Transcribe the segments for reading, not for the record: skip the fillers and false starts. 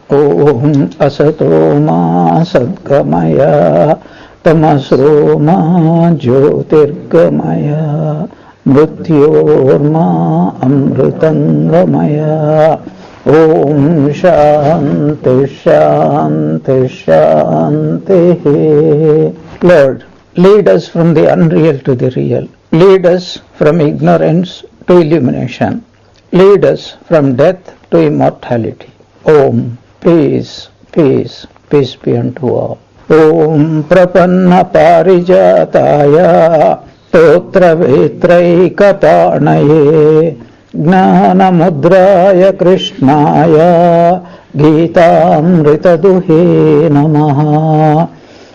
Om asato ma sadgamaya tamasro ma jyotirgamaya mrityorma amritangamaya. Om Shanti Shanti Shanti. Lord, lead us from the unreal to the real. Lead us from ignorance to illumination. Lead us from death to immortality. Om. Peace, peace, peace be unto all. Om Prapanna Parijataya Totra Vetraikapanaye Gnana Mudraya Krishnaya Gita Duhe Namaha.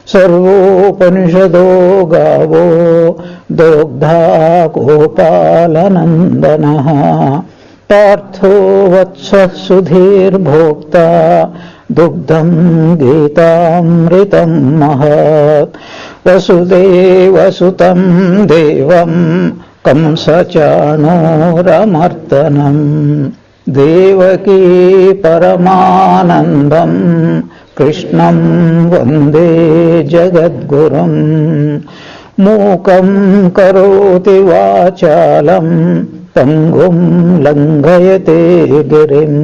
Sarvopanishado Gavo Dogdha Gopalanandanaha Partho Vatsa Sudhir Bhokta Dugdham Gitamritam Mahat Vasudeva Sutam Devam Kamsachano Ramartanam Devaki Paramanandam Krishnam Vande Jagadgurum Mukam Karoti Vachalam Pangum Langayate Girim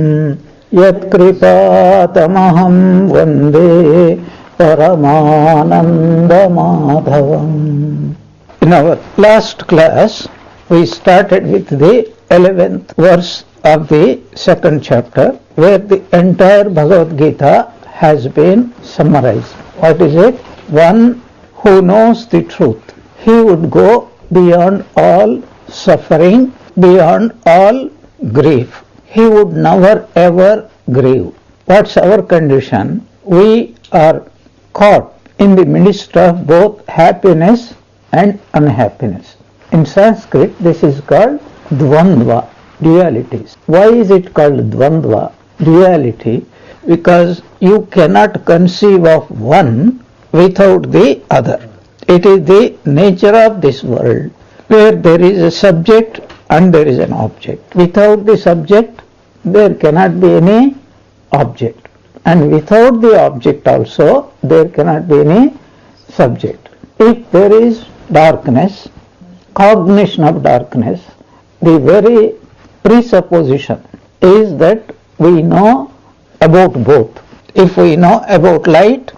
Yat Kripatamaham Vande Paramananda Madhavam. In our last class, we started with the 11th verse of the second chapter, where the entire Bhagavad Gita has been summarized. What is it? One who knows the truth, he would go beyond all suffering, beyond all grief. He would never ever grieve. What's our condition? We are caught in the midst of both happiness and unhappiness. In Sanskrit, this is called dvandva, dualities. Why is it called dvandva, duality? Because you cannot conceive of one without the other. It is the nature of this world, where there is a subject and there is an object. Without the subject, there cannot be any object. And without the object also, there cannot be any subject. If there is darkness, cognition of darkness, the very presupposition is that we know about both. If we know about light,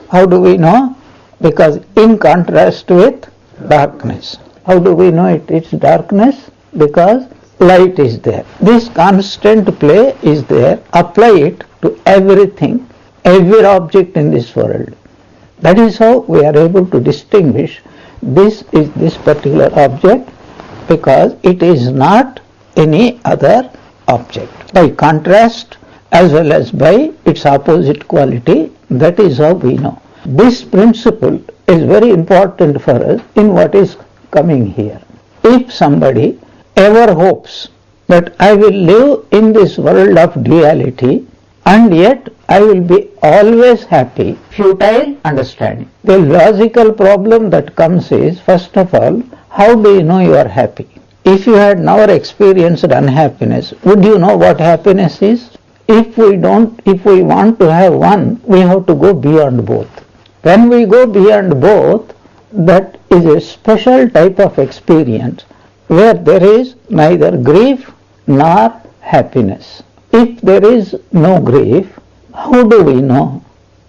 how do we know? Because in contrast with darkness. How do we know it's darkness? Because light is there. This constant play is there. Apply it to everything, every object in this world. That is how we are able to distinguish this is this particular object, because it is not any other object. By contrast, as well as by its opposite quality, that is how we know. This principle is very important for us in what is coming here. If somebody ever hopes that I will live in this world of duality and yet I will be always happy, futile understanding. The logical problem that comes is, first of all, how do you know you are happy? If you had never experienced unhappiness, would you know what happiness is? If we want to have one, we have to go beyond both. When we go beyond both, that is a special type of experience where there is neither grief nor happiness. If there is no grief, how do we know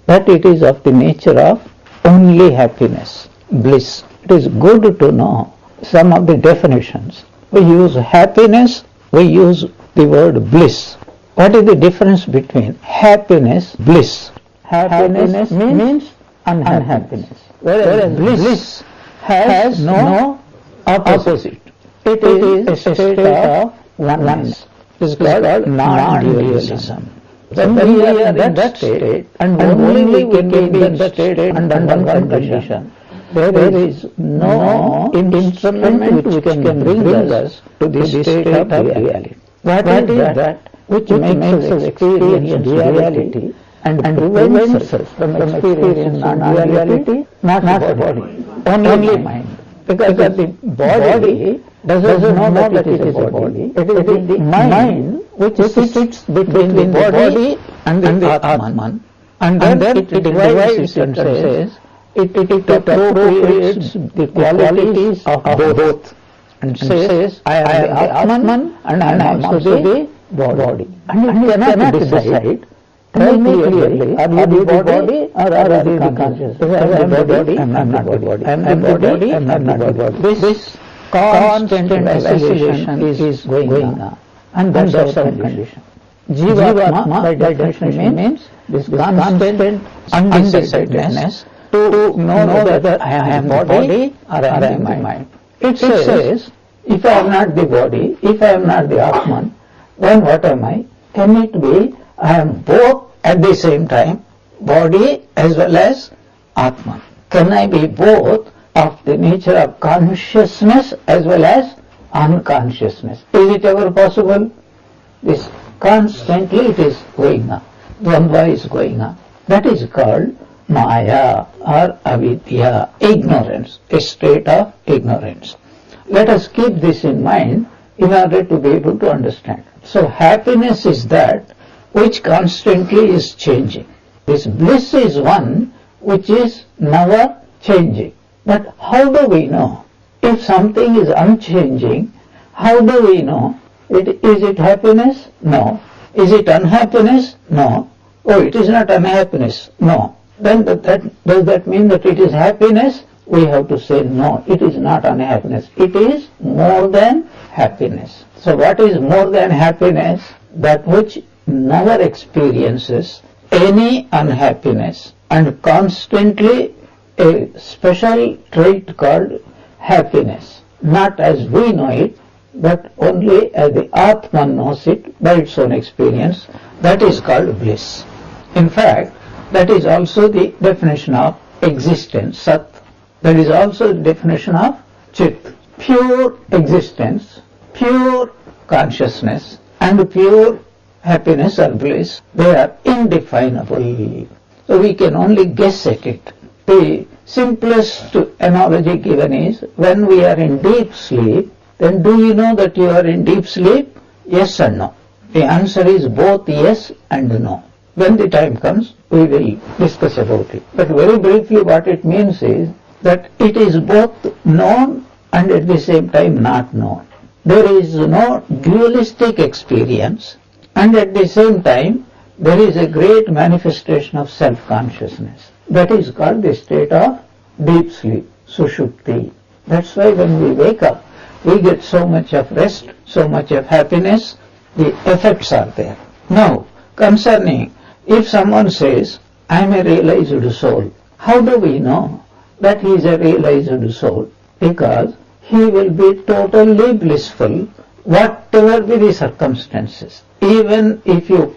that it is of the nature of only happiness, bliss? It is good to know some of the definitions. We use happiness, we use the word bliss. What is the difference between happiness, bliss? Happiness means unhappiness, whereas bliss has no opposite. It is a state of oneness. This is called non-dualism. When we are in that state, and only we can be in that state under one condition, there is no instrument which can bring us to this state of reality. What is that which makes us experience reality and prevents us from experiencing non-reality? Not the body, only mind. Because the body doesn't know that it is a body. It is the mind which sits between the body and the Atman. And then it divides it and says, it appropriates the qualities of both. And says, I am the Atman and I am also the body. And it cannot decide. Tell me clearly, are you the body or are you the consciousness? I am the body, I am not the body. I am the body, I am not the body. This constant vacillation is going on. And that's our condition. Jivatma, by definition, means this constant undecidedness to know whether I am the body or I am the mind. It says, if I am not the body, if I am not the Atman, then what am I? Can it be I am both at the same time, body as well as Atman? Can I be both of the nature of consciousness as well as unconsciousness? Is it ever possible? This constantly it is going on. Dvandva is going on. That is called Maya or Avidya, ignorance, a state of ignorance. Let us keep this in mind in order to be able to understand. So happiness is that which constantly is changing. This bliss is one which is never changing. But how do we know? If something is unchanging, how do we know? Is it happiness? No. Is it unhappiness? No. Oh, it is not unhappiness. No. Then does that mean that it is happiness? We have to say no, it is not unhappiness. It is more than happiness. So what is more than happiness? That which never experiences any unhappiness and constantly a special trait called happiness, not as we know it, but only as the Atman knows it by its own experience. That is called bliss. In fact, that is also the definition of existence, Sat. That is also the definition of Chit. Pure existence, pure consciousness, and pure happiness or bliss, they are indefinable. So we can only guess at it. The simplest analogy given is, when we are in deep sleep, then do you know that you are in deep sleep? Yes or no? The answer is both yes and no. When the time comes, we will discuss about it. But very briefly, what it means is that it is both known and at the same time not known. There is no dualistic experience, and at the same time there is a great manifestation of self-consciousness. That is called the state of deep sleep, sushupti. That's why when we wake up, we get so much of rest, so much of happiness. The effects are there. Now, concerning, if someone says, I am a realized soul, how do we know that he is a realized soul? Because he will be totally blissful, whatever be the circumstances. Even if you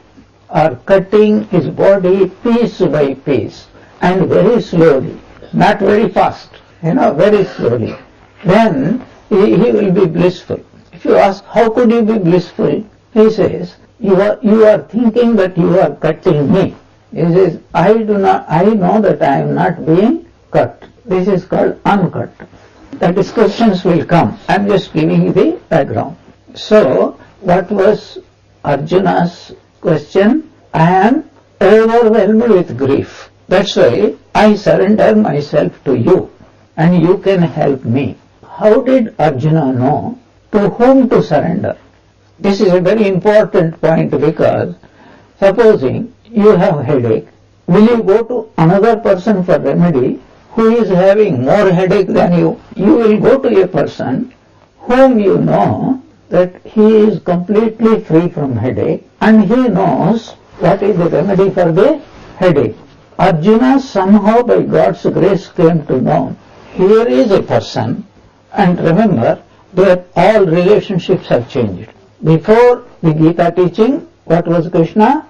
are cutting his body piece by piece, and very slowly, not very fast, very slowly, then he will be blissful. If you ask, how could you be blissful? He says, you are thinking that you are cutting me. He says, I know that I am not being cut. This is called uncut. The discussions will come. I am just giving you the background. So, what was Arjuna's question? I am overwhelmed with grief. That's why I surrender myself to you, and you can help me. How did Arjuna know to whom to surrender? This is a very important point, because supposing you have headache, will you go to another person for remedy who is having more headache than you? You will go to a person whom you know that he is completely free from headache, and he knows what is the remedy for the headache. Arjuna somehow by God's grace came to know, here is a person, and remember that all relationships have changed. Before the Gita teaching, what was Krishna?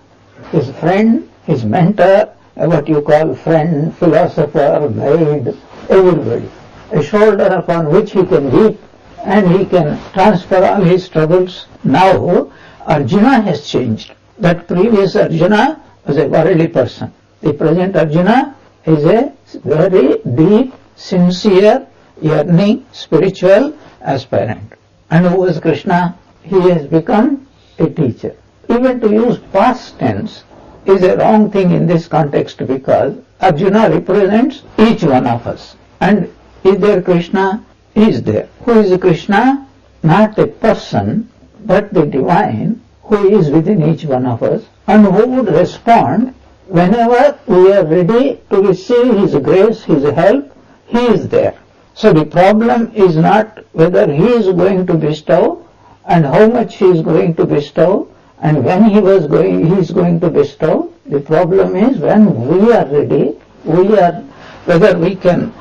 His friend, his mentor, what you call friend, philosopher, guide, everybody. A shoulder upon which he can weep and he can transfer all his troubles. Now Arjuna has changed. That previous Arjuna was a worldly person. The present Arjuna is a very deep, sincere, yearning, spiritual aspirant. And who is Krishna? He has become a teacher. Even to use past tense is a wrong thing in this context, because Arjuna represents each one of us. And is there Krishna? He is there. Who is Krishna? Not a person, but the divine who is within each one of us, and who would respond whenever we are ready to receive His grace, His help. He is there. So the problem is not whether He is going to bestow and how much He is going to bestow and when He is going to bestow. The problem is when we are ready, whether we can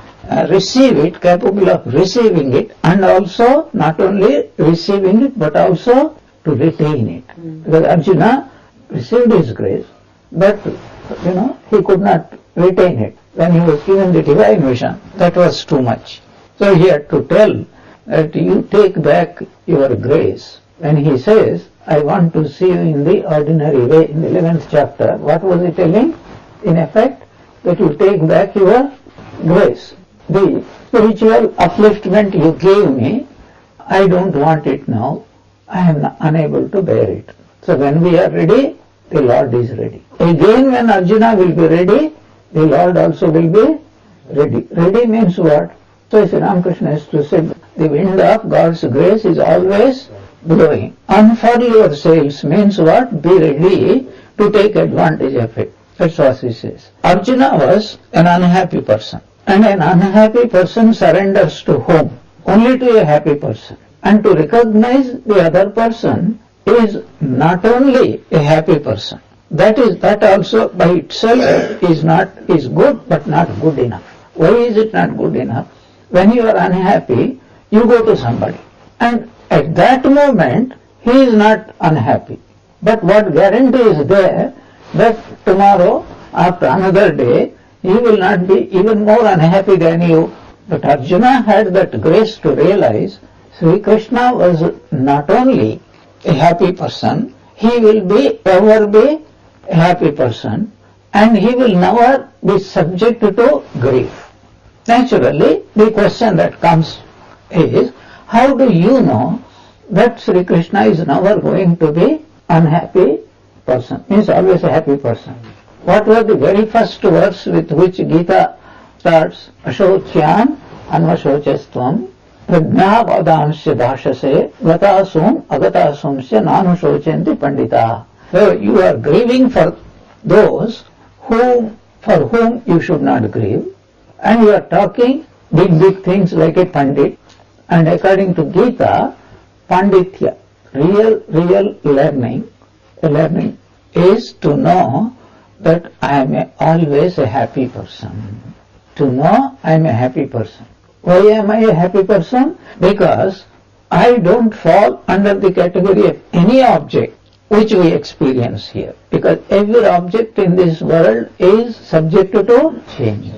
receive it, capable of receiving it, and also not only receiving it but also to retain it. Because Arjuna received his grace, but he could not retain it. When he was given the divine vision, that was too much. So he had to tell that you take back your grace. When he says, I want to see you in the ordinary way, in the 11th chapter, what was he telling? In effect, that you take back your grace. The spiritual upliftment you gave me, I don't want it now. I am unable to bear it. So when we are ready, the Lord is ready. Again, when Arjuna will be ready, the Lord also will be ready. Ready means what? So Sri Ramakrishna has to say, the wind of God's grace is always blowing. Unfurl your sails means what? Be ready to take advantage of it. That's what he says. Arjuna was an unhappy person. And an unhappy person surrenders to whom? Only to a happy person. And to recognize the other person is not only a happy person. That also by itself is good, but not good enough. Why is it not good enough? When you are unhappy, you go to somebody. And at that moment, he is not unhappy. But what guarantee is there that tomorrow, after another day, he will not be even more unhappy than you. But Arjuna had that grace to realize Sri Krishna was not only a happy person, he will ever be a happy person, and he will never be subject to grief. Naturally, the question that comes is, how do you know that Sri Krishna is never going to be unhappy person? He is always a happy person. What was the very first verse with which Gita starts? Ashochyam anvashocestvam prajnavadansya bhashase gatasum agatasumsya nanushochenti pandita. So you are grieving for those for whom you should not grieve, and you are talking big things like a pandit. And according to Gita, panditya, real learning is to know that I am always a happy person. To know I am a happy person. Why am I a happy person? Because I don't fall under the category of any object which we experience here. Because every object in this world is subject to change.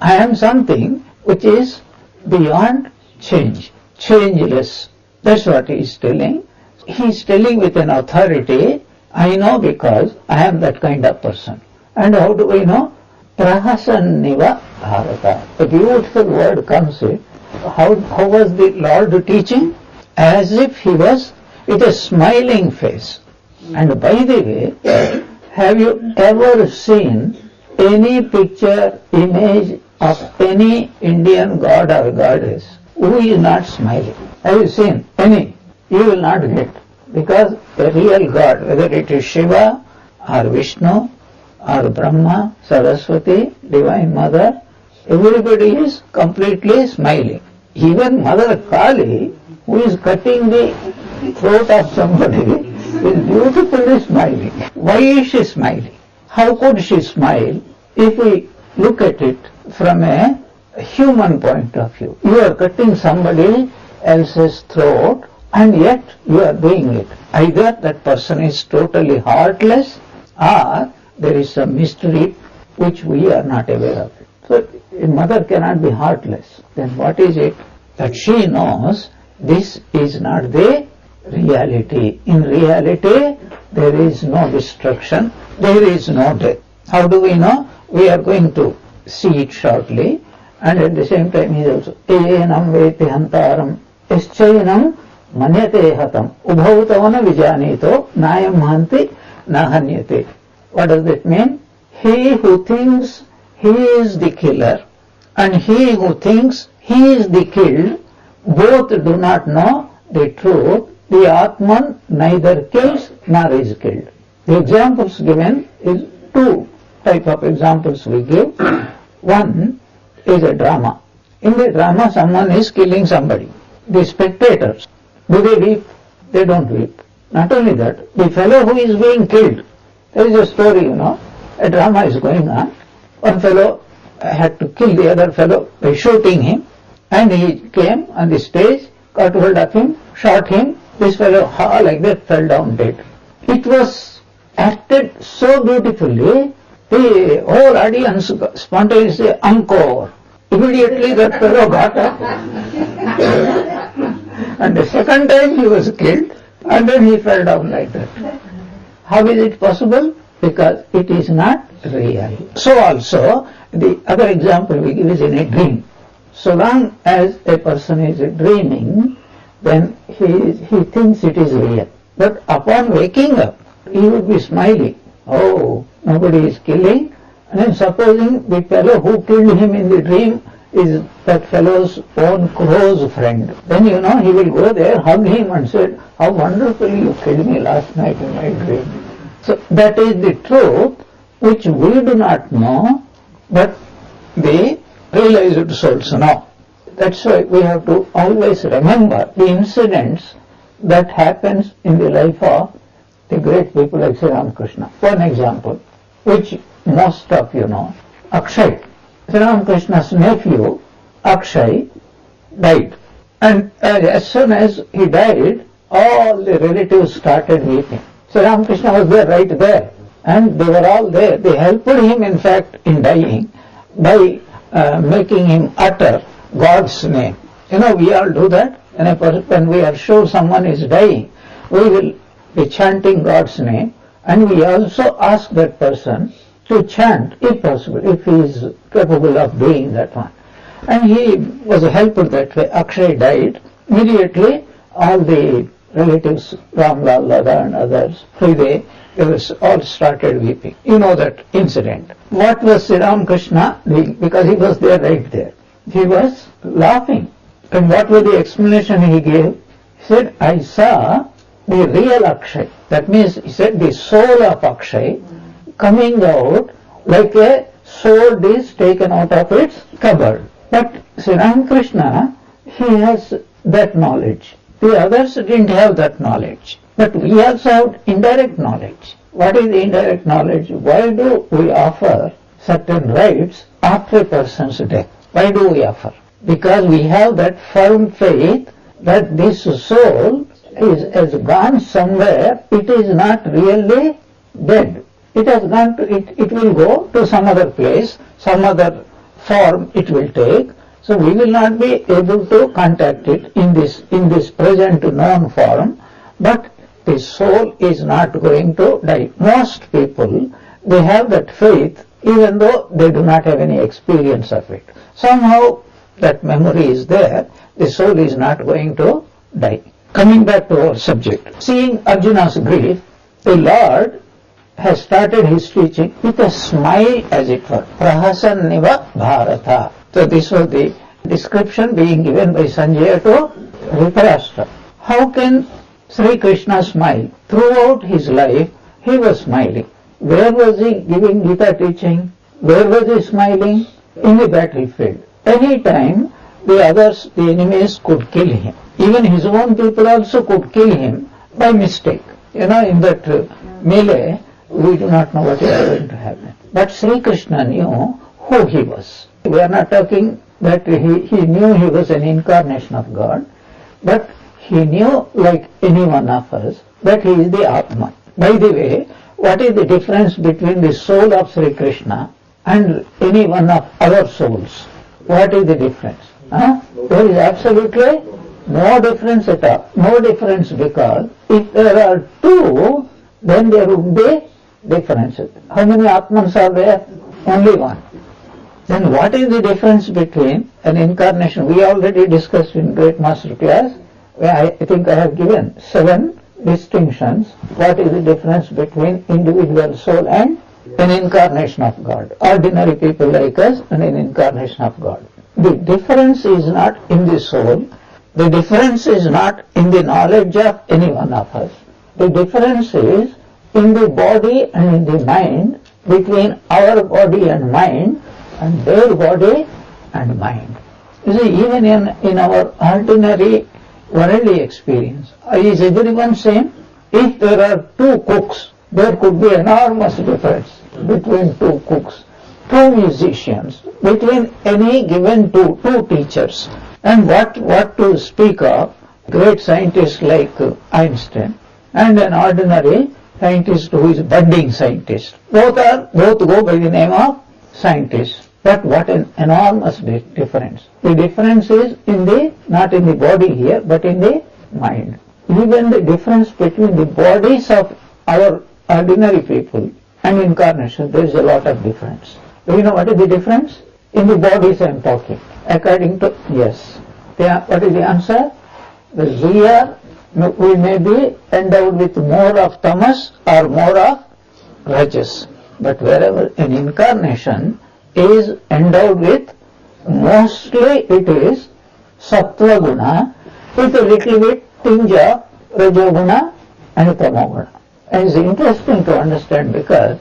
I am something which is beyond change, changeless. That's what he is telling. He is telling with an authority. I know because I am that kind of person. And how do we know? Prahasanniva bharata. A beautiful word comes in. How was the Lord teaching? As if he was with a smiling face. And by the way, have you ever seen any picture, image of any Indian god or goddess who is not smiling? Have you seen any? You will not get. Because a real God, whether it is Shiva or Vishnu or Brahma, Saraswati, Divine Mother, everybody is completely smiling. Even Mother Kali, who is cutting the throat of somebody, is beautifully smiling. Why is she smiling? How could she smile if we look at it from a human point of view? You are cutting somebody else's throat, and yet you are doing it. Either that person is totally heartless, or there is some mystery which we are not aware of. So a mother cannot be heartless. Then what is it? That she knows this is not the reality. In reality, there is no destruction, there is no death. How do we know? We are going to see it shortly. And at the same time, he is also Eyenam veti hantaram eschayanam manyate hatam ubhavutavana vijanito nayam hanti nahanyate. What does that mean? He who thinks he is the killer and he who thinks he is the killed, both do not know the truth. The Atman neither kills nor is killed. The examples given is two type of examples we give. One is a drama. In the drama someone is killing somebody. The spectators, do they weep? They don't weep. Not only that, the fellow who is being killed, there is a story, a drama is going on. One fellow had to kill the other fellow by shooting him, and he came on the stage, got hold of him, shot him. This fellow, like that, fell down dead. It was acted so beautifully, the whole audience spontaneously encore. Immediately that fellow got up, and the second time he was killed, and then he fell down like that. How is it possible? Because it is not real. So also, the other example we give is in a dream. So long as a person is dreaming, then he thinks it is real. But upon waking up, he would be smiling. Oh, nobody is killing. And then supposing the fellow who killed him in the dream is that fellow's own close friend. Then he will go there, hug him and say, how wonderfully you killed me last night in my dream. So that is the truth which we do not know, but the realized souls know. That's why we have to always remember the incidents that happens in the life of the great people like Sri Ramakrishna. One example, which most of you know, Akshay. Sri Ramakrishna's nephew, Akshay, died. And as soon as he died, all the relatives started weeping. Sri Ramakrishna was there, right there. And they were all there. They helped him, in fact, in dying by making him utter God's name. We all do that. When we are sure someone is dying, we will be chanting God's name, and we also ask that person to chant, if possible, if he is capable of doing that one. And he was helped that way. Akshay died. Immediately, all the relatives, Ramlal, Lada and others, they all started weeping. You know that incident. What was Sri Ramakrishna doing? Because he was there, right there. He was laughing. And what was the explanation he gave? He said, I saw the real Akshay. That means, he said, the soul of Akshay coming out like a sword is taken out of its cupboard. But Sri Ramakrishna, he has that knowledge. The others didn't have that knowledge. But we also have indirect knowledge. What is the indirect knowledge? Why do we offer certain rites after a person's death? Why do we offer? Because we have that firm faith that this soul has gone somewhere. It is not really dead. It has gone to, it will go to some other place, some other form it will take. So we will not be able to contact it in this present known form, but the soul is not going to die. Most people, they have that faith even though they do not have any experience of it. Somehow that memory is there, the soul is not going to die. Coming back to our subject, seeing Arjuna's grief, the Lord has started his teaching with a smile, as it were. Prahasaniva Bharata. So this was the description being given by Sanjaya to Dhritarashtra. How can Sri Krishna smile? Throughout his life, he was smiling. Where was he giving Gita teaching? Where was he smiling? In the battlefield. Any time the others, the enemies, could kill him. Even his own people also could kill him by mistake. In that melee, we do not know what is going to happen. But Sri Krishna knew who he was. We are not talking that he knew he was an incarnation of God, but he knew, like any one of us, that he is the Atman. By the way, what is the difference between the soul of Sri Krishna and any one of our souls? What is the difference? There is absolutely no difference at all. No difference, because if there are two, then there would be differences. How many Atmans are there? Only one. Then what is the difference between an incarnation? We already discussed in Great Master class, I think I have given 7 distinctions. What is the difference between individual soul and an incarnation of God? Ordinary people like us and an incarnation of God. The difference is not in the soul. The difference is not in the knowledge of any one of us. The difference is in the body and in the mind, between our body and mind and their body and mind. You see, even in our ordinary worldly experience, is everyone same? If there are 2 cooks, there could be enormous difference between 2 cooks, 2 musicians, between any given 2 teachers. And what to speak of great scientists like Einstein and an ordinary scientist who is budding scientist. Both go by the name of scientists. But what an enormous difference. The difference is not in the body here, but in the mind. Even the difference between the bodies of our ordinary people and incarnation, there is a lot of difference. Do you know what is the difference? In the bodies I am talking. According to, yes. What is the answer? We may be endowed with more of tamas or more of rajas. But wherever an incarnation is endowed with, mostly it is sattva guna with a little bit tinge of rajoguna and tamoguna. And it's interesting to understand, because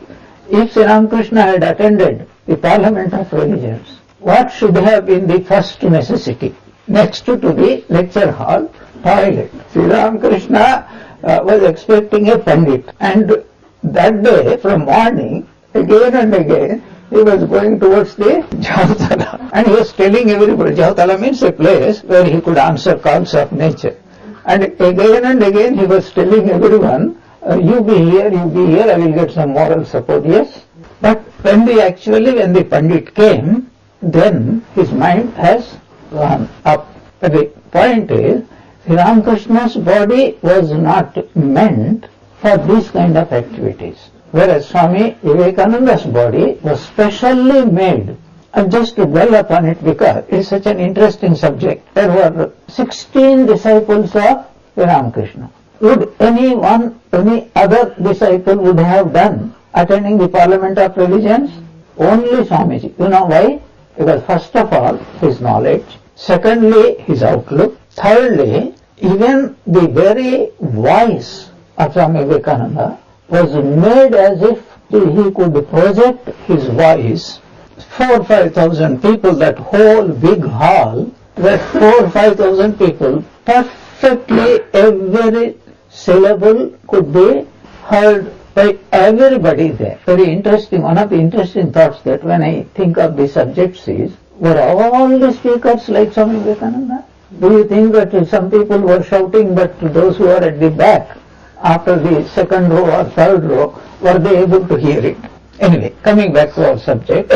if Sri Ramakrishna had attended the Parliament of Religions, what should have been the first necessity? Next to the lecture hall, toilet. Sri Ramakrishna was expecting a pandit, and that day from morning, again and again, he was going towards the Javatala, and he was telling everybody, Javatala means a place where he could answer calls of nature. And again he was telling everyone, you be here, I will get some moral support. Yes, but when the Pandit came, then his mind has gone up. But the point is, Sri Ramakrishna's body was not meant for this kind of activities, whereas Swami Vivekananda's body was specially made. And just to dwell upon it, because it is such an interesting subject, there were 16 disciples of Sri Ramakrishna. Would any other disciple would have done attending the Parliament of Religions? Only Swamiji. You know why? Because first of all, his knowledge. Secondly, his outlook. Thirdly, even the very voice of Swami Vivekananda was made as if he could project his voice. 4,000-5,000 people, that whole big hall, that 4,000-5,000 people, perfectly every syllable could be heard by everybody there. Very interesting. One of the interesting thoughts that when I think of the subjects is, were all the speakers like Swami Vivekananda? Do you think that some people were shouting, but those who are at the back, after the second row or third row, were they able to hear it? Anyway, coming back to our subject,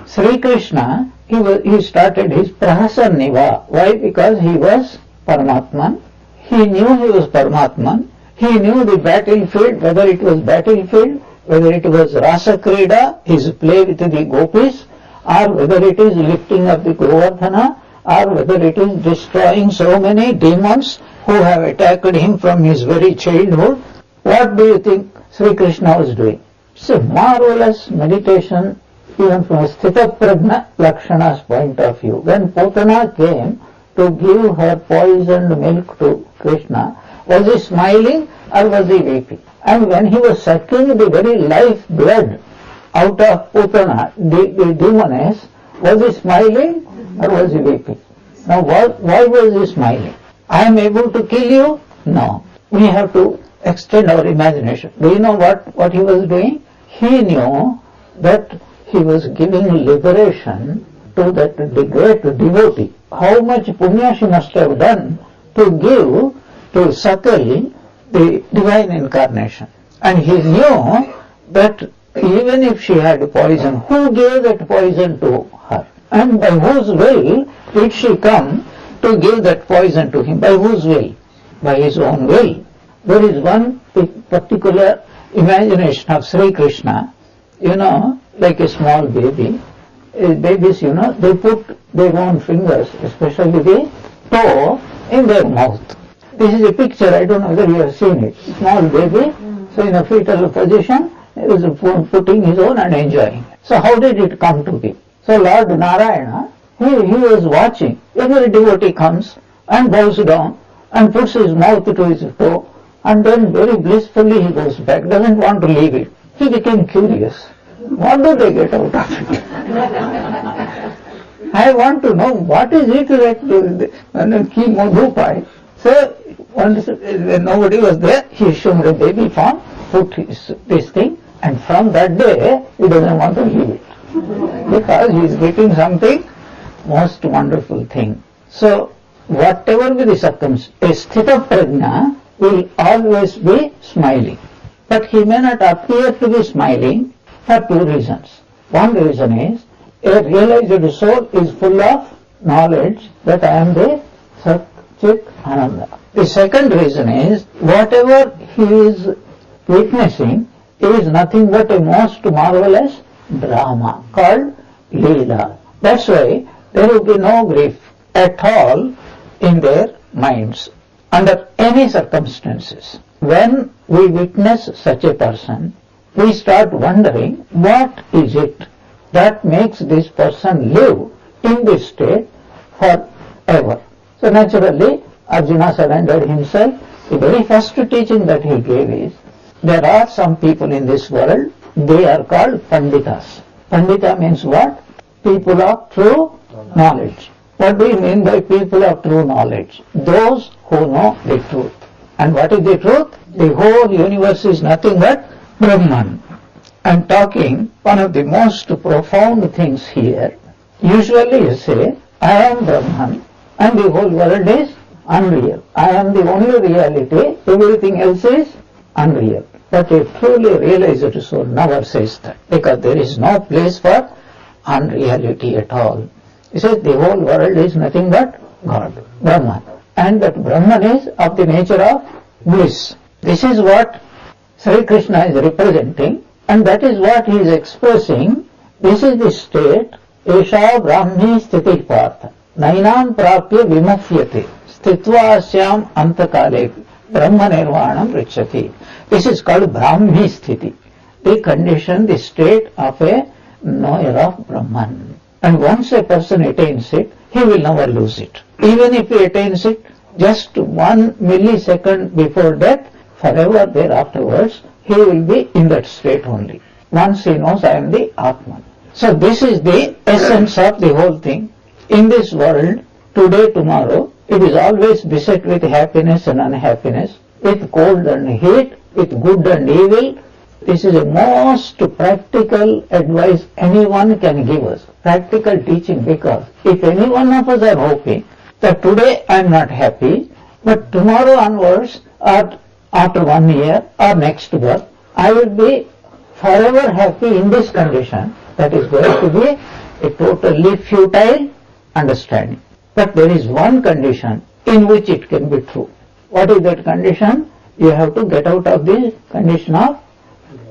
Sri Krishna, he started his Prahasar Niva. Why? Because he was Paramatman. He knew he was Paramatman. He knew the battlefield, whether it was battlefield, whether it was Rasa Krida, his play with the gopis, or whether it is lifting of the Govardhana, or whether it is destroying so many demons who have attacked him from his very childhood. What do you think Sri Krishna was doing? It's a marvelous meditation, even from a Sthita Prajna Lakshana's point of view. When Putana came to give her poisoned milk to Krishna, was he smiling or was he weeping? And when he was sucking the very life blood out of Putana, the demoness, was he smiling or was he weeping? Now why was he smiling? I am able to kill you? No. We have to extend our imagination. Do you know what he was doing? He knew that he was giving liberation to that great devotee. How much punya she must have done to give, to suckle the divine incarnation. And he knew that even if she had poison, who gave that poison to her? And by whose will did she come to give that poison to him? By whose will? By his own will. There is one particular imagination of Sri Krishna, like a small baby. Babies, they put their own fingers, especially the toe, in their mouth. This is a picture, I don't know whether you have seen it. Small baby, so in a fetal position, he was putting his own and enjoying. So how did it come to be? So Lord Narayana, he was watching. Every devotee comes and bows down and puts his mouth to his toe, and then very blissfully he goes back, doesn't want to leave it. He became curious. What do they get out of it? I want to know what is it like Madhupai. So when nobody was there, he showed the baby form, put this thing, and from that day he doesn't want to leave it. Because he is getting something most wonderful thing. So whatever be the circumstance, a sthita prajna will always be smiling. But he may not appear to be smiling for two reasons. One reason is, a realized soul is full of knowledge that I am the Sat Chit Ananda. The second reason is, whatever he is witnessing is nothing but a most marvelous drama called Leela. That's why there will be no grief at all in their minds under any circumstances. When we witness such a person, we start wondering what is it that makes this person live in this state forever. So naturally, Arjuna surrendered himself. The very first teaching that he gave is, there are some people in this world, they are called Panditas. Pandita means what? People of true knowledge. What do you mean by people of true knowledge? Those who know the truth. And what is the truth? The whole universe is nothing but Brahman. I am talking one of the most profound things here. Usually you say, I am Brahman and the whole world is unreal. I am the only reality, everything else is unreal. But a truly realized soul never says that, because there is no place for unreality at all. He says the whole world is nothing but God, Brahman. And that Brahman is of the nature of bliss. This is what Sri Krishna is representing, and that is what he is expressing. This is the state, Esha Brahmi Sthiti Partha, Nainam Prapya Vimukhyate, Sthitva Asyam Antakale, Brahma Nirvanam Richati. This is called Brahmi Sthiti, the condition, the state of a knower of Brahman. And once a person attains it, he will never lose it. Even if he attains it just 1 millisecond before death, forever thereafterwards, he will be in that state only. Once he knows, I am the Atman. So this is the essence of the whole thing. In this world, today, tomorrow, it is always beset with happiness and unhappiness, with cold and heat, with good and evil. This is the most practical advice anyone can give us. Practical teaching, because if any one of us are hoping that today I am not happy, but tomorrow onwards, or after 1 year or next birth, I will be forever happy in this condition, that is going to be a totally futile understanding. But there is one condition in which it can be true. What is that condition? You have to get out of the condition of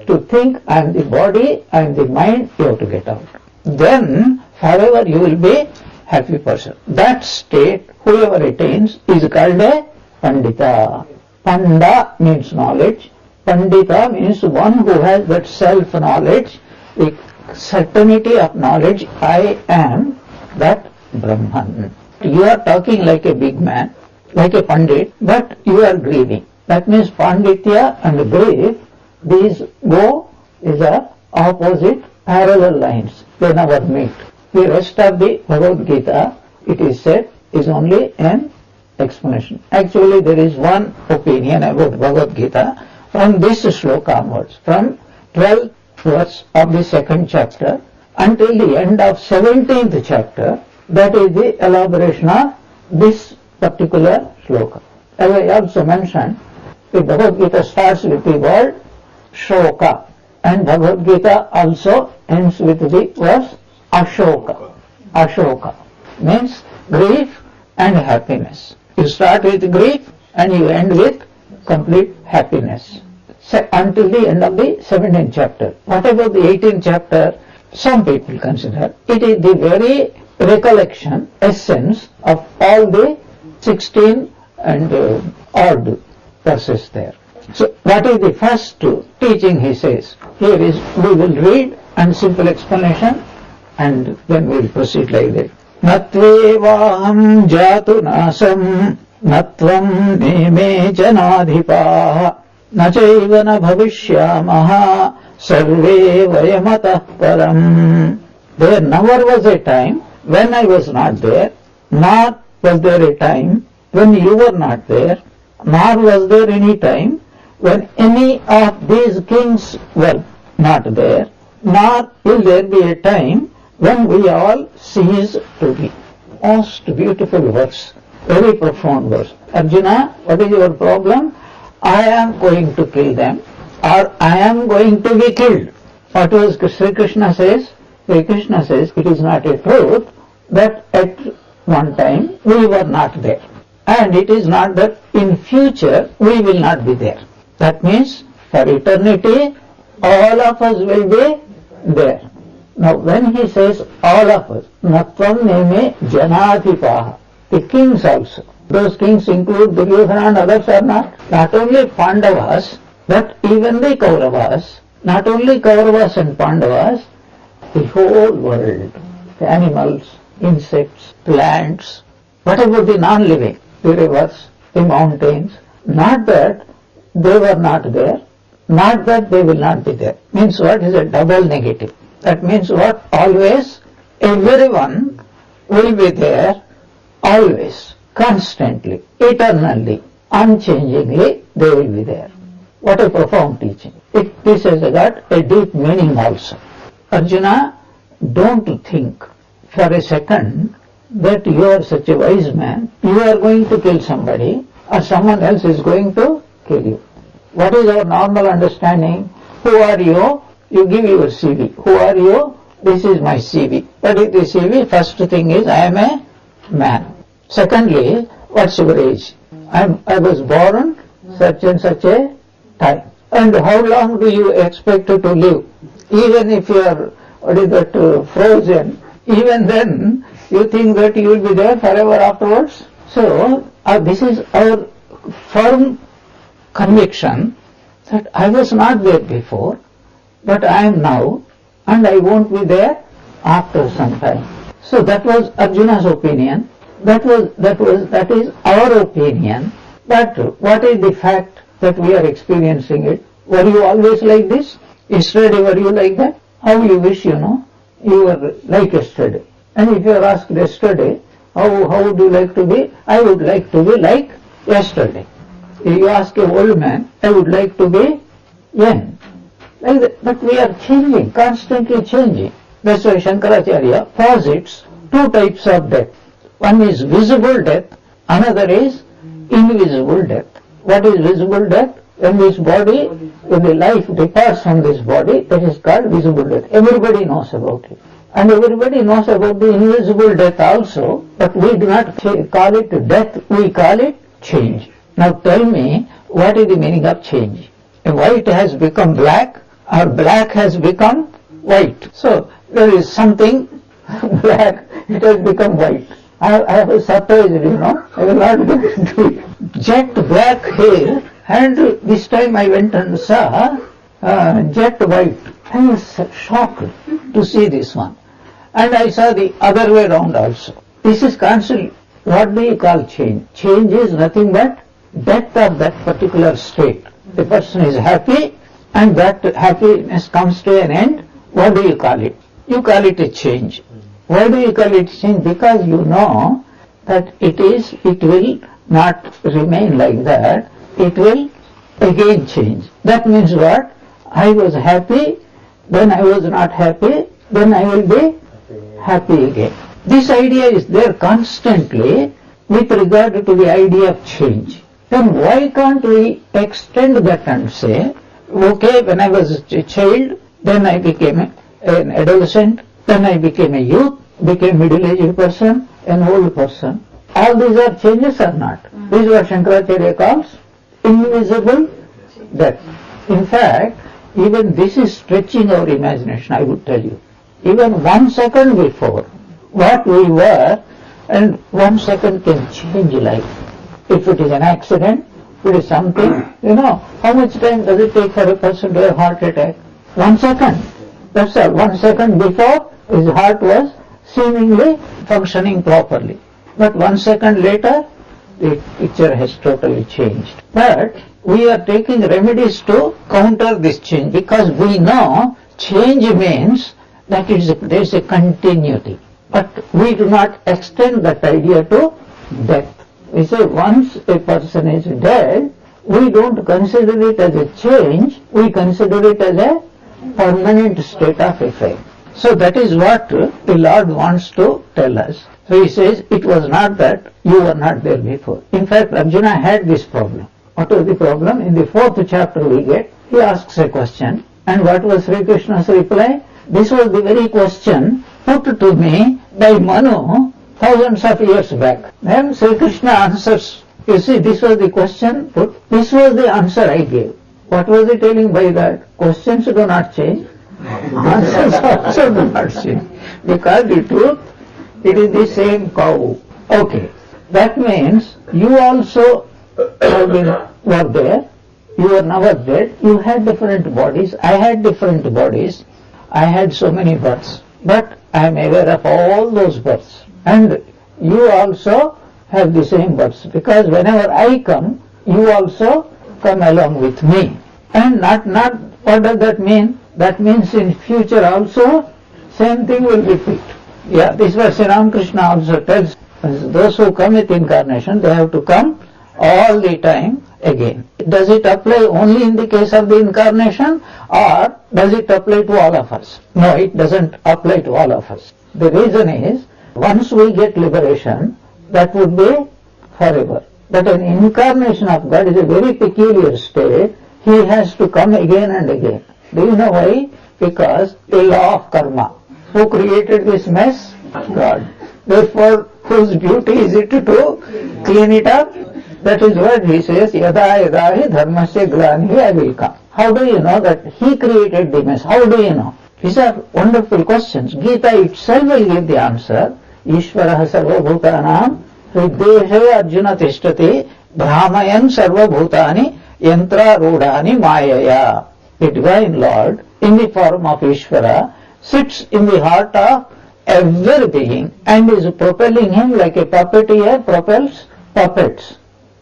to think I am the body, I am the mind, you have to get out. Then forever you will be happy person. That state, whoever attains, is called a Pandita. Panda means knowledge. Pandita means one who has that self-knowledge, the certainty of knowledge, I am that Brahman. You are talking like a big man, like a Pandit, but you are grieving. That means Panditya and grief, these go is a opposite parallel lines. They never meet. The rest of the Bhagavad Gita, it is said, is only an explanation. Actually, there is one opinion about Bhagavad Gita from this shloka onwards, from 12th verse of the 2nd chapter until the end of 17th chapter. That is the elaboration of this particular shloka. As I also mentioned, the Bhagavad Gita starts with the word Shoka, and Bhagavad Gita also ends with the verse Ashoka. Ashoka means grief and happiness. You start with grief and you end with complete happiness until the end of the 17th chapter. What about the 18th chapter? Some people consider it is the very recollection, essence of all the 16 and odd verses there. So what is the first teaching he says? Here is, we will read and simple explanation and then we will proceed like that. Natvevaham jatu nasam natvam neme janadhipaha nachaiva na bhavishyamaha sarve vayamatah param. There never was a time when I was not there, nor was there a time when you were not there, nor was there any time when any of these kings were not there, nor will there be a time when we all cease to be. Most beautiful verse, very profound verse. Arjuna, what is your problem? I am going to kill them, or I am going to be killed. What was Sri Krishna says? Sri Krishna says, it is not a truth that at one time we were not there. And it is not that in future we will not be there. That means for eternity all of us will be there. Now when he says all of us, Natvam Neme Janadhipaha, the kings also. Those kings include Duryodhana and others or not? Not only Pandavas, but even the Kauravas. Not only Kauravas and Pandavas, the whole world, the animals, insects, plants. What about the non-living? The rivers, the mountains. Not that they were not there, not that they will not be there. Means what is a double negative? That means what? Always, everyone will be there, always, constantly, eternally, unchangingly, they will be there. What a profound teaching. This has got a deep meaning also. Arjuna, don't think for a second that you are such a wise man, you are going to kill somebody or someone else is going to kill you. What is our normal understanding? Who are you? You give your CV. Who are you? This is my CV. What is the CV? First thing is, I am a man. Secondly, what's your age? I was born such and such a time. And how long do you expect to live? Even if you are, frozen, even then you think that you will be there forever afterwards. So this is our firm conviction that I was not there before, but I am now, and I won't be there after some time. So that was Arjuna's opinion. That is our opinion. But what is the fact that we are experiencing it? Were you always like this? Yesterday were you like that? How you wish, you were like yesterday. And if you are asked yesterday, how would you like to be? I would like to be like yesterday. If you ask a old man, I would like to be young. Like that. But we are changing, constantly changing. That's why Shankaracharya posits two types of death. One is visible death, another is invisible death. What is visible death? When this body, when the life departs from this body, that is called visible death. Everybody knows about it. And everybody knows about the invisible death also, but we do not call it death, we call it change. Now tell me, what is the meaning of change? White has become black, or black has become white. So there is something black, it has become white. I was surprised, I will not go into it. Jet black hair, and this time I went and saw jet white. I was shocked to see this one. And I saw the other way around also. This is constant. What do you call change? Change is nothing but death of that particular state. The person is happy and that happiness comes to an end. What do you call it? You call it a change. Why do you call it change? Because you know that it will not remain like that. It will again change. That means what? I was happy, then I was not happy, then I will be happy again. This idea is there constantly with regard to the idea of change. Then why can't we extend that and say, okay, when I was a child, then I became an adolescent, then I became a youth, became middle-aged person, an old person. All these are changes or not? This is what Shankaracharya calls invisible death. In fact, even this is stretching our imagination, I would tell you. Even 1 second before, what we were, and 1 second can change life. If it is an accident, if it is something, how much time does it take for a person to have heart attack? 1 second. That's all. 1 second before, his heart was seemingly functioning properly. But 1 second later, the picture has totally changed. But we are taking remedies to counter this change, because we know change means that there is a continuity. But we do not extend that idea to death. We say once a person is dead, we don't consider it as a change, we consider it as a permanent state of effect. So that is what the Lord wants to tell us. So he says, it was not that you were not there before. In fact, Arjuna had this problem. What was the problem? In the 4th chapter we get, he asks a question, and what was Sri Krishna's reply? This was the very question put to me by Manu thousands of years back. Then Sri Krishna answers. You see, this was the question put. This was the answer I gave. What was he telling by that? Questions do not change. Answers also do not change. Because the truth, it is the same cow. Okay. That means you also were there. You were never dead. You had different bodies. I had different bodies. I had so many births. But I am aware of all those births. And you also have the same births. Because whenever I come, you also come along with me. And not what does that mean? That means in future also, same thing will repeat. Yeah, this verse Ramakrishna also tells those who come with incarnation, they have to come all the time again. Does it apply only in the case of the incarnation, or does it apply to all of us? No, it doesn't apply to all of us. The reason is, once we get liberation, that would be forever. But an incarnation of God is a very peculiar state. He has to come again and again. Do you know why? Because the law of karma. Who created this mess? God. Therefore, whose duty is it to clean it up? That is what he says, yada yada hi dharmasya glanihi, I will come. How do you know that he created the mess? How do you know? These are wonderful questions. Gita itself will give the answer. Ishvaraha sarvabhutanam hrideshe arjuna tishtati brahmayan sarvabhutani yantra rudhani mayaya. The Divine Lord, in the form of Ishvara, sits in the heart of every being and is propelling him like a puppeteer propels puppets.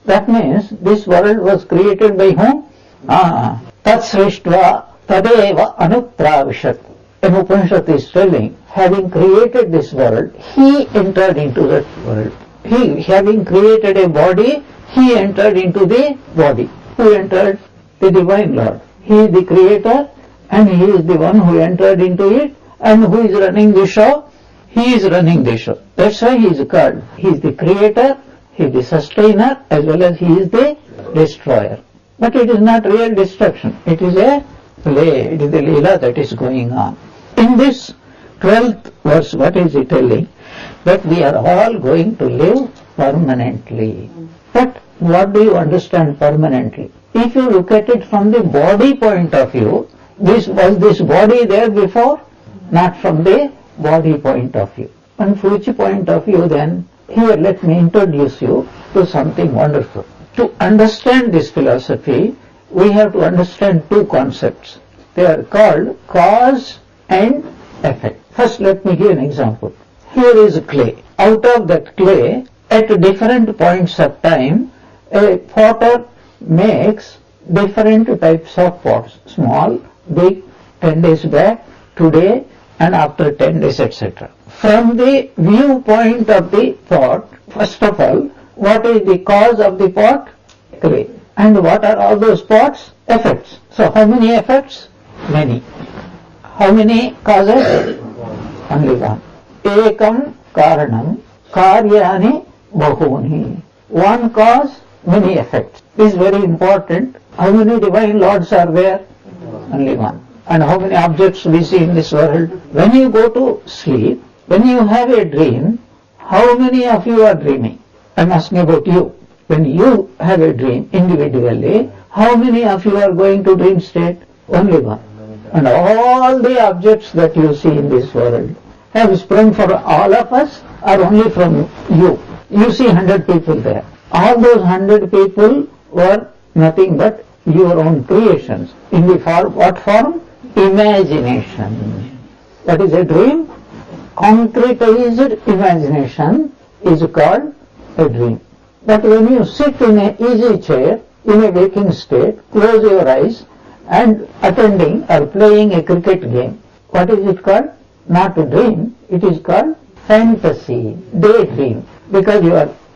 That means this world was created by whom? Tat srishtva tadeva anupravishat. An Upanishad is telling, having created this world, he entered into that world. He, having created a body, he entered into the body. Who entered? The Divine Lord. He is the creator and he is the one who entered into it. And who is running the show? He is running the show. That's why he is called. He is the creator, he is the sustainer, as well as he is the destroyer. But it is not real destruction. It is a play. It is the Leela that is going on. In this 12th verse, what is he telling? That we are all going to live permanently. But what do you understand permanently? If you look at it from the body point of view, was this body there before? Not from the body point of view. And from which point of view then? Here let me introduce you to something wonderful. To understand this philosophy, we have to understand two concepts. They are called cause and effect. First let me give an example. Here is clay. Out of that clay, at different points of time, a potter makes different types of pots. Small, big, 10 days back, today, and after 10 days, etc. From the viewpoint of the pot, first of all, what is the cause of the pot? Clay. And what are all those pots? Effects. So how many effects? Many. How many causes? Only one. Ekam karanam karyani bahuni. One cause, many effects. This is very important. How many divine lords are there? Only one. And how many objects we see in this world? When you go to sleep, when you have a dream, how many of you are dreaming? I'm asking about you. When you have a dream individually, how many of you are going to dream state? Only one. And all the objects that you see in this world have sprung for all of us or only from you. You see 100 people there. All those 100 people were nothing but your own creations. In the form, what form? Imagination. What is a dream? Concretized imagination is called a dream. But when you sit in an easy chair, in a waking state, close your eyes and attending or playing a cricket game, what is it called? Not a dream, it is called fantasy, daydream. Because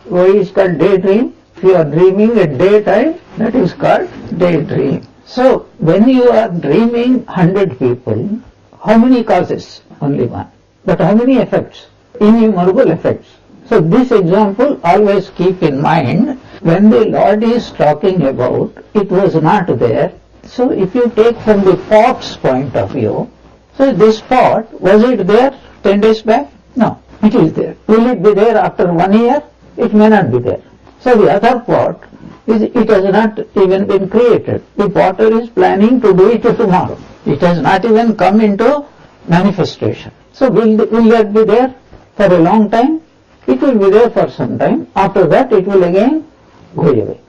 why is called daydream? If you are dreaming at daytime, that is called daydream. So, when you are dreaming 100 people, how many causes? Only one. But how many effects? Innumerable effects. So, this example always keep in mind, when the Lord is talking about, it was not there. So, if you take from the pot's point of view, so this pot, was it there 10 days back? No, it is there. Will it be there after 1 year? It may not be there. So the other pot, it has not even been created. The potter is planning to do it tomorrow. It has not even come into manifestation. So will that be there for a long time? It will be there for some time. After that it will again go away.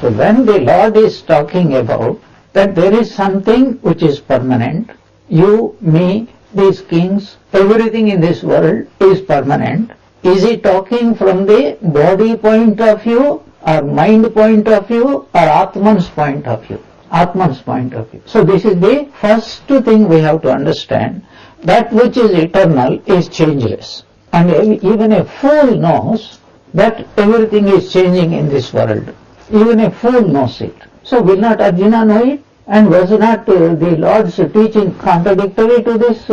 So when the Lord is talking about that there is something which is permanent, you, me, these kings, everything in this world is permanent. Is he talking from the body point of view or mind point of view or Atman's point of view? Atman's point of view. So this is the first thing we have to understand. That which is eternal is changeless. And even a fool knows that everything is changing in this world. Even a fool knows it. So will not Arjuna know it? And was not the Lord's teaching contradictory to this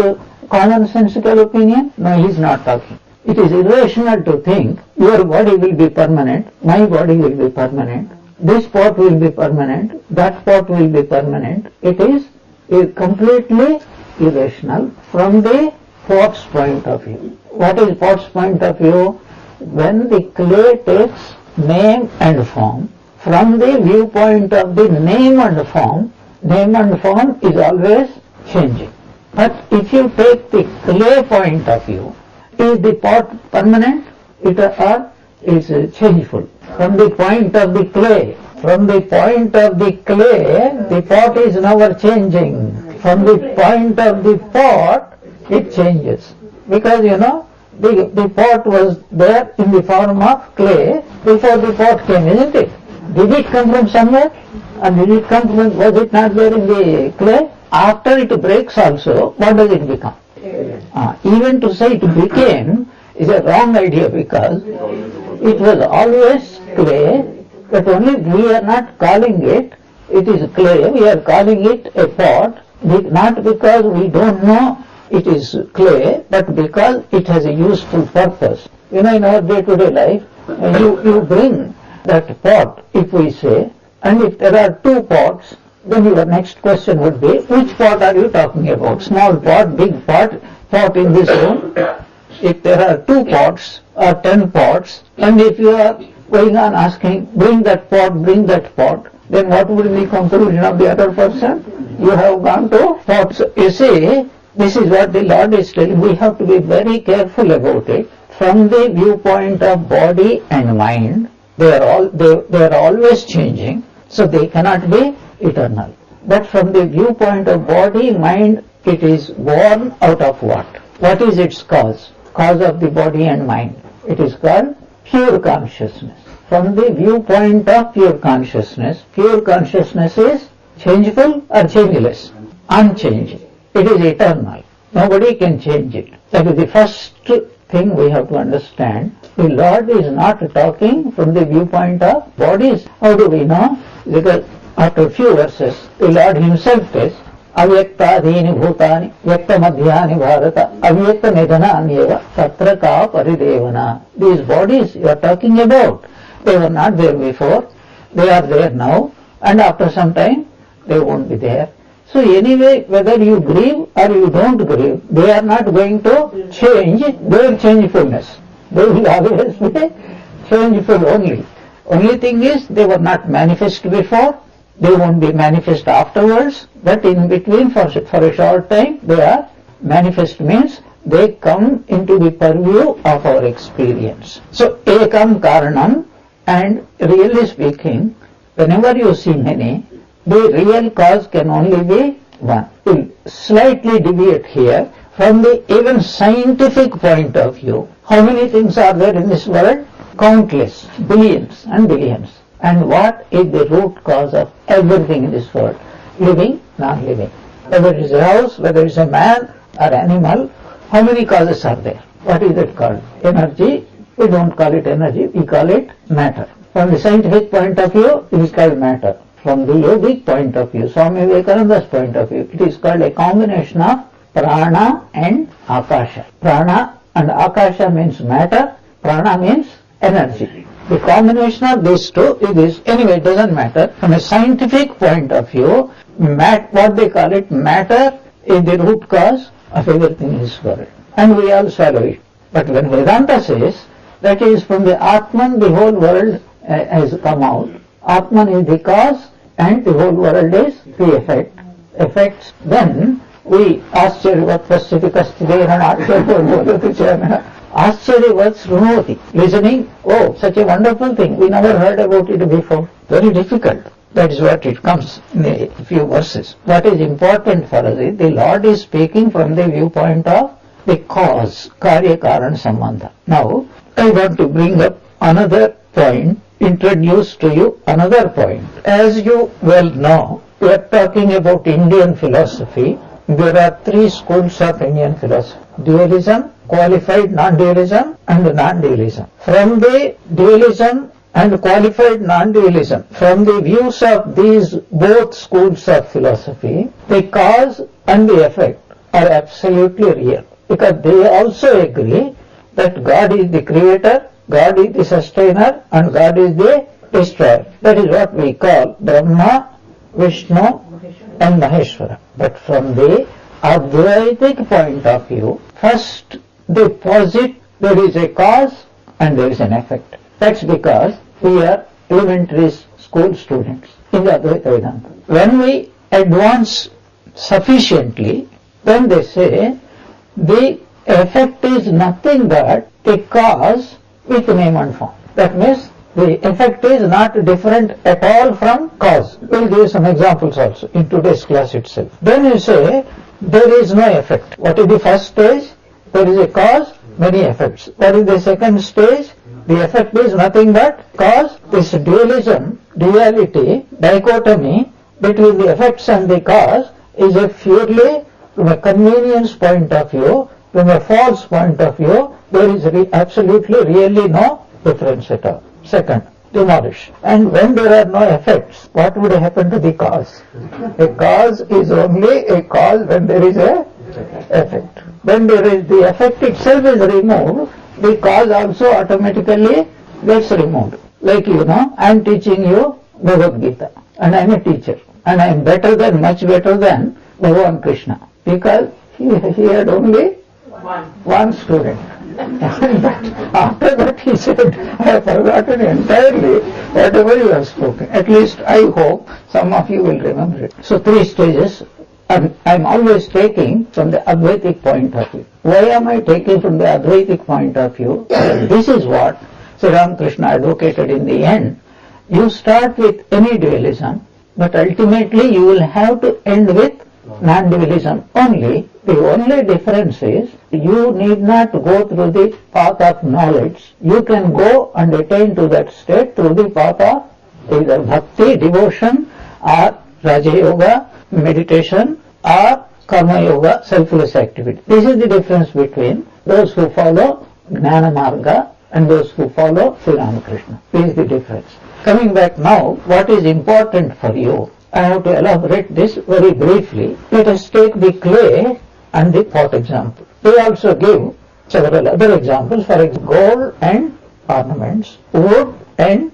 commonsensical opinion? No, he is not talking. It is irrational to think your body will be permanent, my body will be permanent, this pot will be permanent, that pot will be permanent. It is completely irrational from the pot's point of view. What is pot's point of view? When the clay takes name and form, from the viewpoint of the name and form is always changing. But if you take the clay point of view, is the pot permanent? It or is changeful? From the point of the clay, the pot is never changing. From the point of the pot, it changes. Because the pot was there in the form of clay before the pot came, isn't it? Did it come from somewhere? And was it not there in the clay? After it breaks also, what does it become? Even to say it became is a wrong idea, because it was always clay, but only we are not calling it is clay, we are calling it a pot, not because we don't know it is clay, but because it has a useful purpose. In our day-to-day life, you bring that pot, if we say, and if there are two pots, then your next question would be, which pot are you talking about? Small pot, big pot in this room? If there are 2 pots or 10 pots, and if you are going on asking, bring that pot, then what would be the conclusion of the other person? You have gone to pots. You see, this is what the Lord is telling. We have to be very careful about it. From the viewpoint of body and mind, they are always changing, so they cannot be eternal. But from the viewpoint of body, mind, it is born out of what? What is its cause? Cause of the body and mind. It is called pure consciousness. From the viewpoint of pure consciousness is changeful or changeless? Unchanging. It is eternal. Nobody can change it. That is the first thing we have to understand. The Lord is not talking from the viewpoint of bodies. How do we know? Because after a few verses, the Lord himself says, Avyaktadhini bhutani vyaktamadhyani bharata avyakta nidhananyeva tatra ka paridevana. These bodies you are talking about, they were not there before, they are there now, and after some time they won't be there. So anyway, whether you grieve or you don't grieve, they are not going to change their changefulness. They will always be changeful only. Only thing is, they were not manifest before, they won't be manifest afterwards, but in between for a short time they are manifest, means they come into the purview of our experience. So ekam karanam And really speaking, whenever you see many, the real cause can only be one. We'll slightly deviate here from the even scientific point of view. How many things are there in this world? Countless, billions and billions. And what is the root cause of everything in this world? Living, non-living. Whether it is a house, whether it is a man or animal, how many causes are there? What is it called? Energy. We don't call it energy, we call it matter. From the scientific point of view, it is called matter. From the yogic point of view, Swami Vivekananda's point of view, it is called a combination of prana and akasha. Prana and akasha means matter, prana means energy. The combination of these two is, anyway, it doesn't matter. From a scientific point of view, what they call it, matter is the root cause of everything in this world. And we all swallow it. But when Vedanta says, that is from the Atman the whole world has come out. Atman is the cause and the whole world is the effect. Effects, then we Ascharyavat Pastivikastidena Ascharyavat Ascharyavat Srunoti. Listening, oh, such a wonderful thing, we never heard about it before. Very difficult. That is what it comes in a few verses. What is important for us is the Lord is speaking from the viewpoint of the cause, Karya Karan Sambandha. Now, I want to bring up another point, introduce to you another point. As you well know, we are talking about Indian philosophy. There are three schools of Indian philosophy: dualism, qualified non-dualism, and non-dualism. From the dualism and qualified non-dualism, from the views of these both schools of philosophy, the cause and the effect are absolutely real, because they also agree that God is the creator, God is the sustainer, and God is the destroyer. That is what we call Brahma, Vishnu and Maheshwara. But from the Advaitic point of view, first they posit there is a cause and there is an effect. That's because we are elementary school students in the Advaita Vedanta. When we advance sufficiently, then they say the effect is nothing but a cause with name and form. That means the effect is not different at all from cause. We'll give some examples also in today's class itself. Then you say there is no effect. What is the first stage? There is a cause, many effects. What is the second stage? The effect is nothing but cause. This dualism, duality, dichotomy between the effects and the cause is a purely from a convenience point of view, from a false point of view, there is absolutely really no difference at all. Second, demolish. And when there are no effects, what would happen to the cause? A cause is only a cause when there is a effect. When there is the effect itself is removed, the cause also automatically gets removed. Like I am teaching you Bhagavad Gita, and I am a teacher, and I am much better than Bhagavan Krishna, because he had only one student. After that he said, I have forgotten entirely whatever you have spoken. At least I hope some of you will remember it. So three stages, and I am always taking from the Advaitic point of view. Why am I taking from the Advaitic point of view? This is what Sri Ramakrishna advocated in the end. You start with any dualism, but ultimately you will have to end with non-dualism only. The only difference is you need not go through the path of knowledge. You can go and attain to that state through the path of either bhakti, devotion, or Raja Yoga, meditation, or Karma Yoga, selfless activity. This is the difference between those who follow Jnana Marga and those who follow Sri Ramakrishna. This is the difference. Coming back now, what is important for you? I have to elaborate this very briefly. Let us take the clay and the pot example. They also give several other examples, for example, gold and ornaments, wood and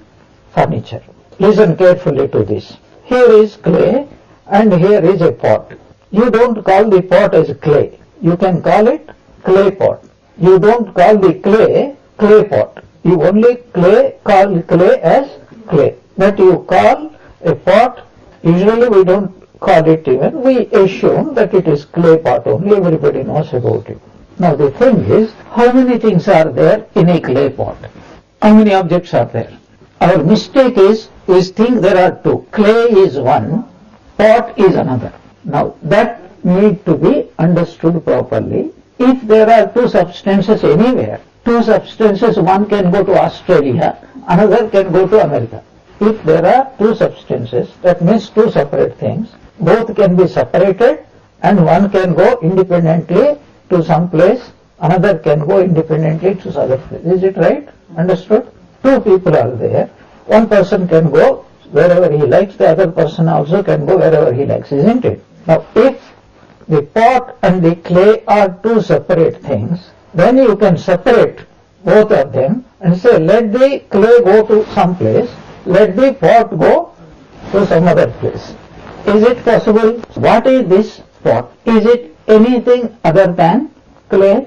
furniture. Listen carefully to this. Here is clay and here is a pot. You don't call the pot as clay. You can call it clay pot. You don't call the clay pot. You only call clay as clay. But you call a pot, usually we don't call it even, we assume that it is clay pot only, everybody knows about it. Now the thing is, how many things are there in a clay pot? How many objects are there? Our mistake is, we think there are two. Clay is one, pot is another. Now that need to be understood properly. If there are two substances anywhere, two substances, one can go to Australia, another can go to America. If there are two substances, that means two separate things. Both can be separated and one can go independently to some place, another can go independently to some other place. Is it right? Understood? Two people are there. One person can go wherever he likes, the other person also can go wherever he likes, isn't it? Now if the pot and the clay are two separate things, then you can separate both of them and say, let the clay go to some place, let the pot go to some other place. Is it possible? What is this pot? Is it anything other than clay?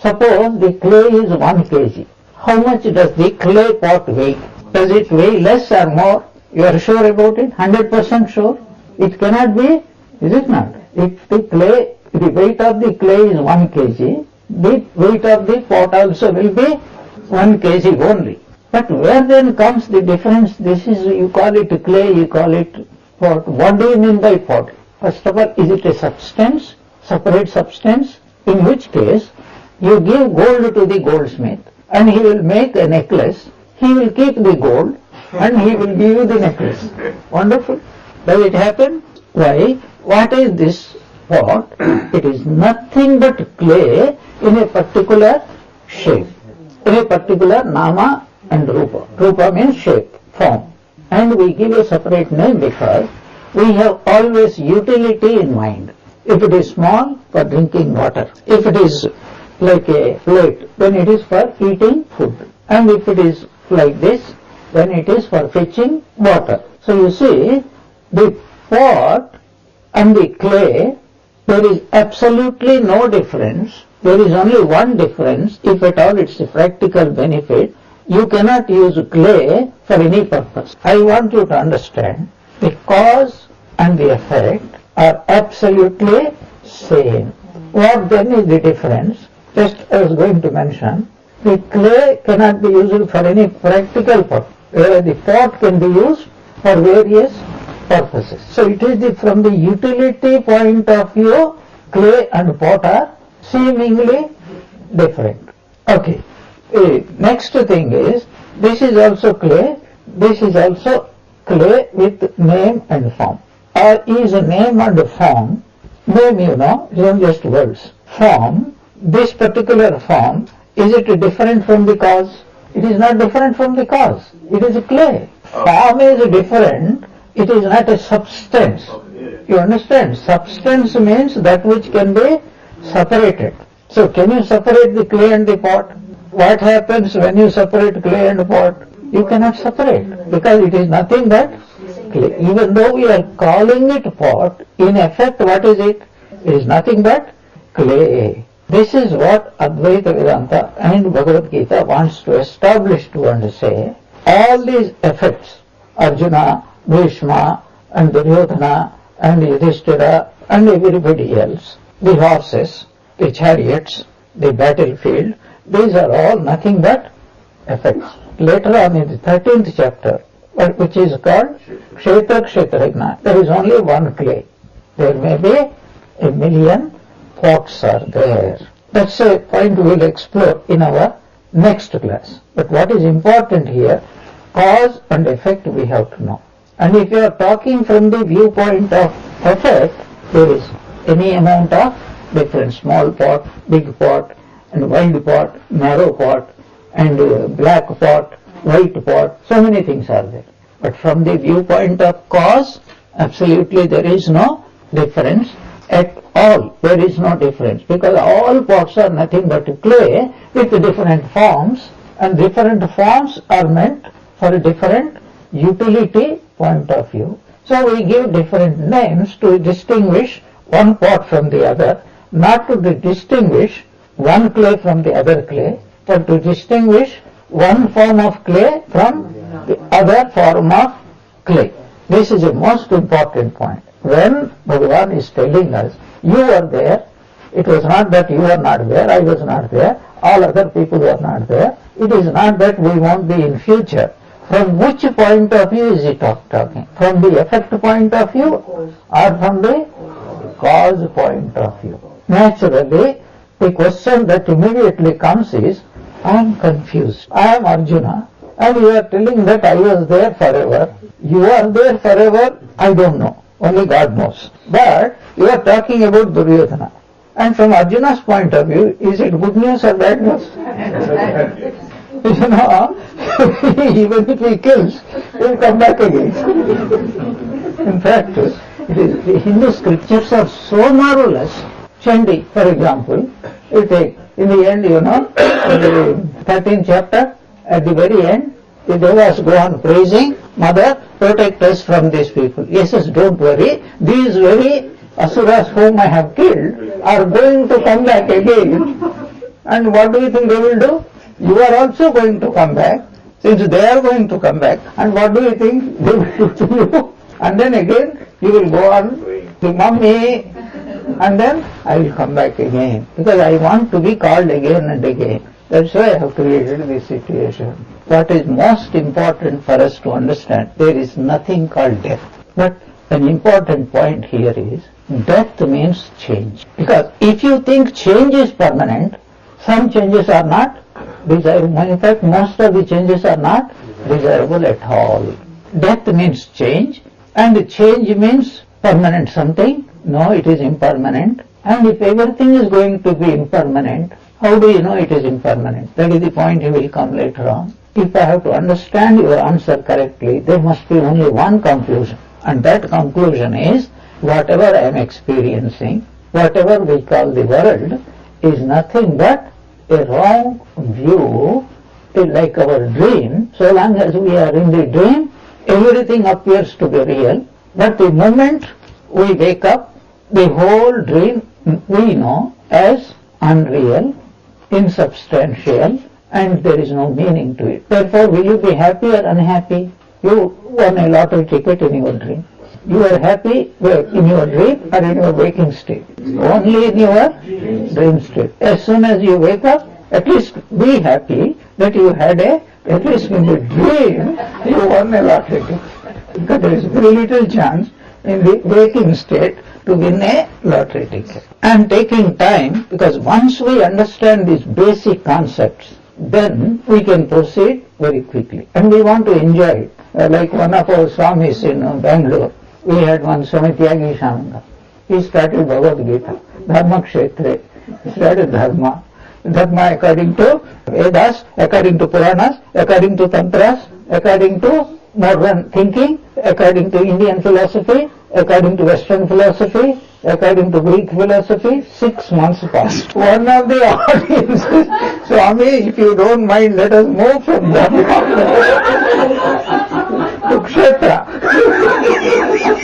Suppose the clay is 1 kg. How much does the clay pot weigh? Does it weigh less or more? You are sure about it? 100% sure? It cannot be, is it not? If the weight of the clay is 1 kg, the weight of the pot also will be 1 kg only. But where then comes the difference? This is, you call it clay, you call it pot. What do you mean by pot? First of all, is it a substance, separate substance? In which case, you give gold to the goldsmith and he will make a necklace. He will keep the gold and he will give you the necklace. Wonderful. Does it happen? Why? What is this pot? It is nothing but clay in a particular shape, in a particular nama and rupa. Rupa means shape, form. And we give a separate name because we have always utility in mind. If it is small, for drinking water. If it is like a plate, then it is for eating food. And if it is like this, then it is for fetching water. So you see, the pot and the clay, there is absolutely no difference. There is only one difference, if at all it's a practical benefit. You cannot use clay for any purpose. I want you to understand, the cause and the effect are absolutely same. What then is the difference? Just I was going to mention, the clay cannot be used for any practical purpose, whereas the pot can be used for various purposes. So it is from the utility point of view, clay and pot are seemingly different. Okay. Next thing is, this is also clay, this is also clay with name and form. Or is a name and form, name you know, isn't just words. Form, this particular form, is it different from the cause? It is not different from the cause. It is a clay. Form is different, it is not a substance. You understand? Substance means that which can be separated. So can you separate the clay and the pot? What happens when you separate clay and pot? You cannot separate because it is nothing but clay. Even though we are calling it pot, in effect what is it? It is nothing but clay. This is what Advaita Vedanta and Bhagavad Gita wants to establish to and say. All these effects, Arjuna, Bhishma and Duryodhana and Yudhishthira and everybody else, the horses, the chariots, the battlefield, these are all nothing but effects. Later on in the 13th chapter, which is called Kshetra Kshetrajna, there is only one clay. There may be 1,000,000 pots are there. That's a point we will explore in our next class. But what is important here, cause and effect we have to know. And if you are talking from the viewpoint of effect, there is any amount of difference, small pot, big pot, and wide pot, narrow pot, and black pot, white pot, so many things are there. But from the viewpoint of cause, absolutely there is no difference at all. There is no difference because all pots are nothing but clay with different forms, and different forms are meant for a different utility point of view. So we give different names to distinguish one pot from the other, not to distinguish one clay from the other clay, but to distinguish one form of clay from the other form of clay. This is a most important point. When Bhagavan is telling us, you are there, it was not that you are not there, I was not there, all other people were not there. It is not that we won't be in future. From which point of view is he talking? From the effect point of view or from the cause point of view? Naturally, the question that immediately comes is, I am confused. I am Arjuna, and you are telling that I was there forever. You are there forever, I don't know. Only God knows. But you are talking about Duryodhana. And from Arjuna's point of view, is it good news or bad news? You know, even if he kills, he will come back again. In fact, the Hindu scriptures are so marvelous. Chandi, for example, you take, in the end, you know, in the 13th chapter, at the very end, the devas go on praising, Mother, protect us from these people. Yes, don't worry, these very asuras whom I have killed are going to come back again. And what do you think they will do? You are also going to come back, since they are going to come back, and what do you think they will do to you? And then again, you will go on to Mummy, and then I will come back again, because I want to be called again and again. That's why I have created this situation. What is most important for us to understand, there is nothing called death. But an important point here is, death means change. Because if you think change is permanent, some changes are not desirable. In fact, most of the changes are not desirable at all. Death means change, and change means permanent something. No, it is impermanent. And if everything is going to be impermanent, how do you know it is impermanent? That is the point he will come later on. If I have to understand your answer correctly, there must be only one conclusion. And that conclusion is, whatever I am experiencing, whatever we call the world, is nothing but a wrong view, like our dream. So long as we are in the dream, everything appears to be real. But the moment we wake up, the whole dream we know as unreal, insubstantial, and there is no meaning to it. Therefore, will you be happy or unhappy? You won a lottery ticket in your dream. You are happy in your dream or in your waking state? Only in your dream state. As soon as you wake up, at least be happy that you had at least in the dream, you won a lottery ticket. Because there is very little chance in the waking state to win a lottery ticket. And taking time, because once we understand these basic concepts, then we can proceed very quickly. And we want to enjoy it. Like one of our Swamis in Bangalore, we had one Swami Shananga. He started Bhagavad Gita, Dharma Kshetre. He started Dharma. Dharma according to Vedas, according to Puranas, according to Tantras, according to modern thinking, according to Indian philosophy, according to Western philosophy, according to Greek philosophy. 6 months passed. One of the audiences, Swami, if you don't mind, let us move from Dharma to Kshetra.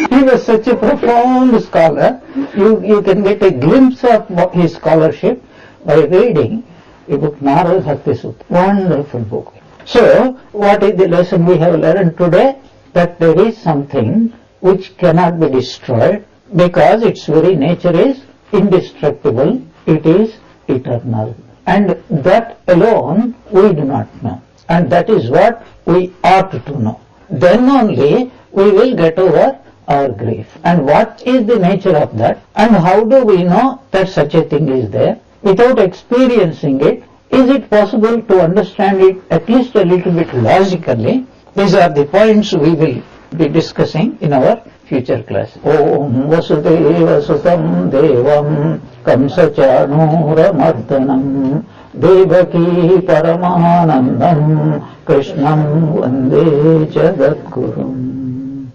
He was such a profound scholar. You can get a glimpse of his scholarship by reading a book, Narad Bhakti Sutra. Wonderful book. So, what is the lesson we have learned today? That there is something which cannot be destroyed because its very nature is indestructible, it is eternal. And that alone we do not know. And that is what we ought to know. Then only we will get over our grief. And what is the nature of that? And how do we know that such a thing is there? Without experiencing it, is it possible to understand it at least a little bit logically? These are the points we will be discussing in our future class. Om Vasudeva Sutam Devam Kamsachanura Mardanam Devaki Paramanandam Krishnam Vande Jagadgurum.